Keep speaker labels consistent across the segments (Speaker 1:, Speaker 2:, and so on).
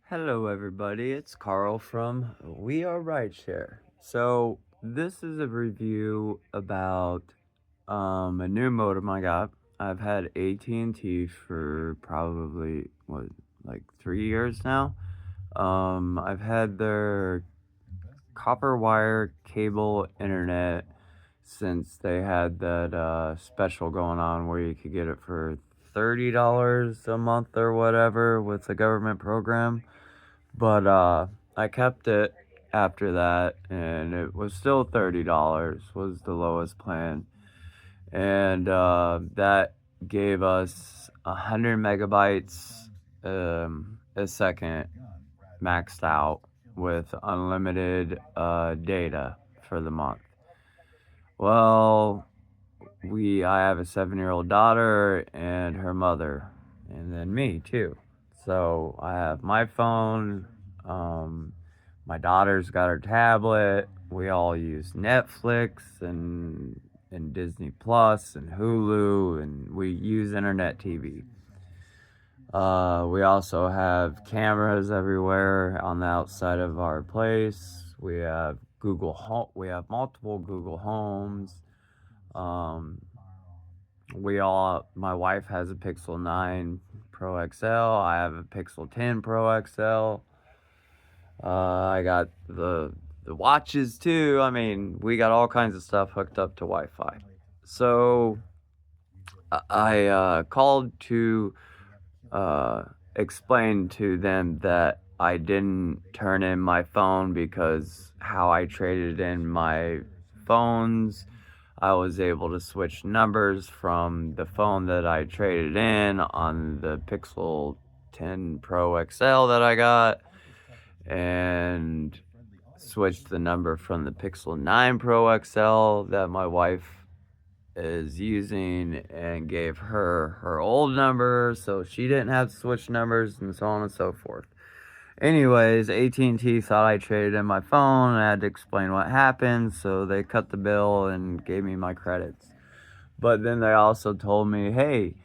Speaker 1: Hello, everybody. It's Carl from We Are Rideshare. So this is a review about a new modem I got. I've had AT&T for probably like 3 years now. I've had their copper wire cable internet since they had that special going on where you could get it for $30 a month or whatever with the government program. But I kept it after that, and it was still $30 was the lowest plan, and that gave us 100 megabytes a second, maxed out with unlimited data for the month. Well, I have a 7-year-old daughter and her mother, and then me too. So I have my phone. My daughter's got her tablet. We all use Netflix and Disney Plus and Hulu, and we use internet TV. We also have cameras everywhere on the outside of our place. We have Google Home. We have multiple Google Homes. Um, my wife has a Pixel 9 Pro XL. I have a Pixel 10 Pro XL. I got the watches too. I mean, we got all kinds of stuff hooked up to Wi-Fi. So I called to explain to them that I didn't turn in my phone because how I traded in my phones, I was able to switch numbers from the phone that I traded in on the Pixel 10 Pro XL that I got, and switched the number from the Pixel 9 Pro XL that my wife is using, and gave her old number so she didn't have to switch numbers, and so on and so forth. Anyways, AT&T thought I traded in my phone, and I had to explain what happened, so they cut the bill and gave me my credits. But then they also told me, hey,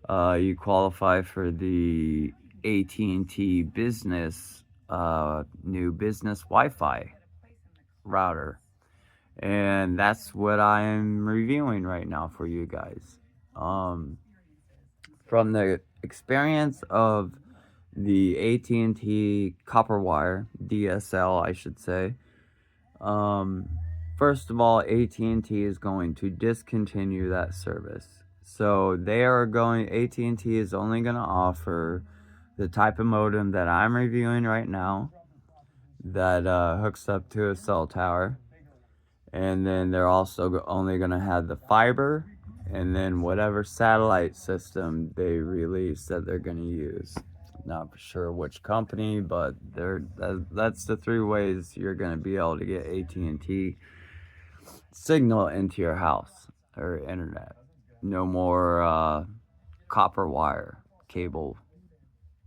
Speaker 1: you qualify for the AT&T business, new business Wi-Fi router. And that's what I'm reviewing right now for you guys. From the experience of the AT&T copper wire, DSL I should say, first of all, AT&T is going to discontinue that service. So AT&T is only going to offer the type of modem that I'm reviewing right now that hooks up to a cell tower. And then they're also only going to have the fiber, and then whatever satellite system they release that they're going to use. Not sure which company, but that's the three ways you're going to be able to get AT&T signal into your house or internet. No more copper wire cable.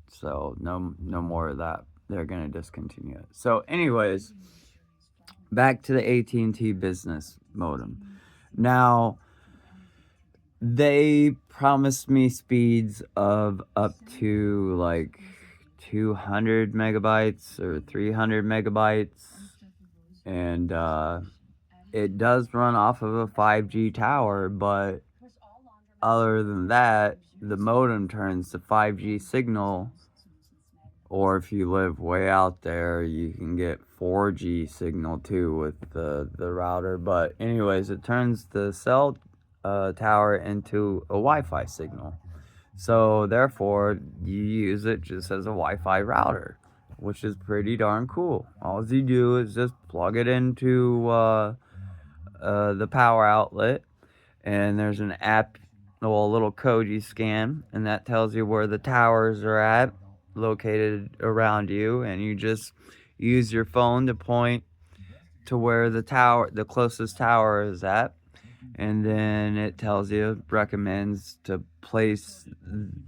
Speaker 1: So no more of that. They're going to discontinue it. So anyways, back to the AT&T business modem. Now, they promised me speeds of up to like 200 megabytes or 300 megabytes, and it does run off of a 5G tower, but other than that, the modem turns the 5G signal, or if you live way out there, you can get 4G signal too with the router. But anyways, it turns the cell tower into a Wi-Fi signal. So therefore, you use it just as a Wi-Fi router, which is pretty darn cool. All you do is just plug it into the power outlet, and there's an app, a little code you scan, and that tells you where the towers are at, located around you, and you just use your phone to point to where the closest tower is at, and then it recommends to place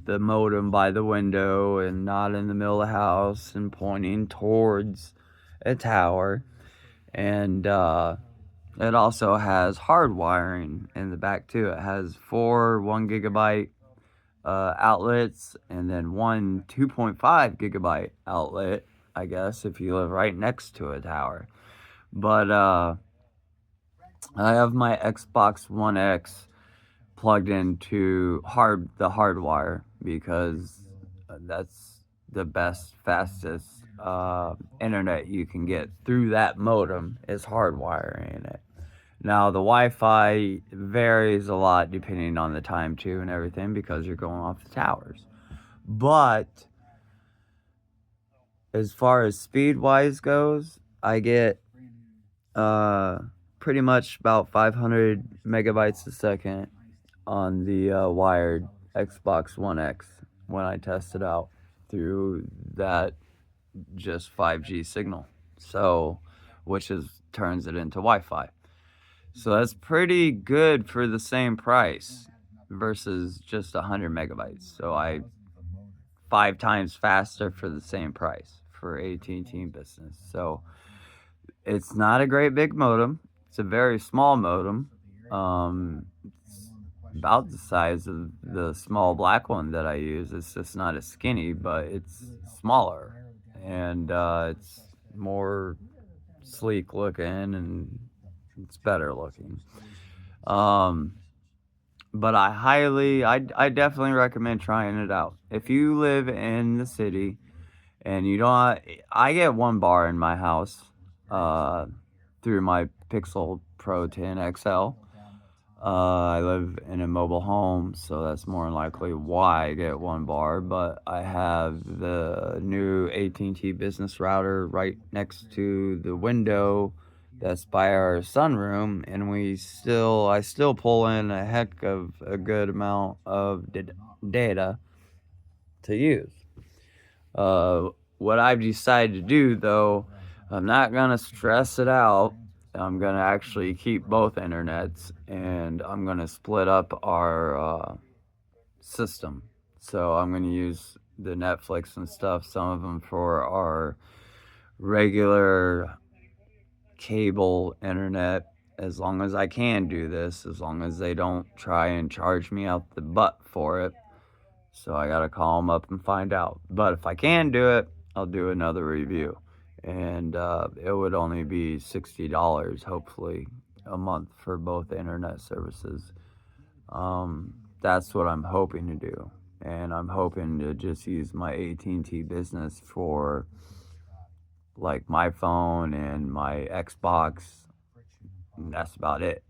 Speaker 1: the modem by the window and not in the middle of the house and pointing towards a tower. And it also has hard wiring in the back too. It has 4 1 gigabyte outlets, and then one 2.5 gigabyte outlet, I guess, if you live right next to a tower. But I have my Xbox One X plugged into the hardwire because that's the best, fastest internet you can get through that modem is hardwiring it. Now the Wi-Fi varies a lot depending on the time too and everything because you're going off the towers. But as far as speed wise goes, I get pretty much about 500 megabytes a second on the wired Xbox One X when I test it out through that just 5G signal. So, which turns it into Wi-Fi. So that's pretty good for the same price versus just 100 megabytes. So 5 times faster for the same price for AT&T business. So it's not a great big modem. It's a very small modem. It's about the size of the small black one that I use. It's just not as skinny, but it's smaller and it's more sleek looking and it's better looking. But I definitely recommend trying it out. If you live in the city and you don't, I get 1 bar in my house through my Pixel Pro 10 XL. I live in a mobile home, so that's more than likely why I get 1 bar. But I have the new AT&T business router right next to the window that's by our sunroom, and I still pull in a heck of a good amount of data to use. What I've decided to do, though, I'm not gonna stress it out. I'm gonna actually keep both internets, and I'm gonna split up our system. So I'm gonna use the Netflix and stuff, some of them for our regular cable internet, as long as I can do this, as long as they don't try and charge me out the butt for it. So I gotta call them up and find out. But if I can do it, I'll do another review. And it would only be $60, hopefully, a month for both internet services. That's what I'm hoping to do. And I'm hoping to just use my AT&T business for like my phone and my Xbox. And that's about it.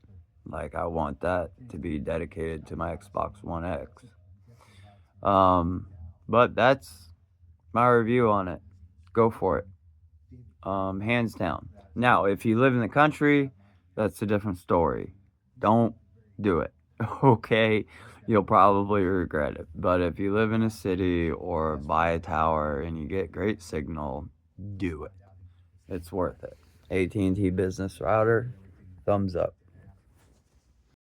Speaker 1: Like I want that to be dedicated to my Xbox One X. But that's my review on it. Go for it. Hands down. Now, if you live in the country, that's a different story. Don't do it. Okay? You'll probably regret it. But if you live in a city or by a tower and you get great signal, do it. It's worth it. AT&T business router, thumbs up.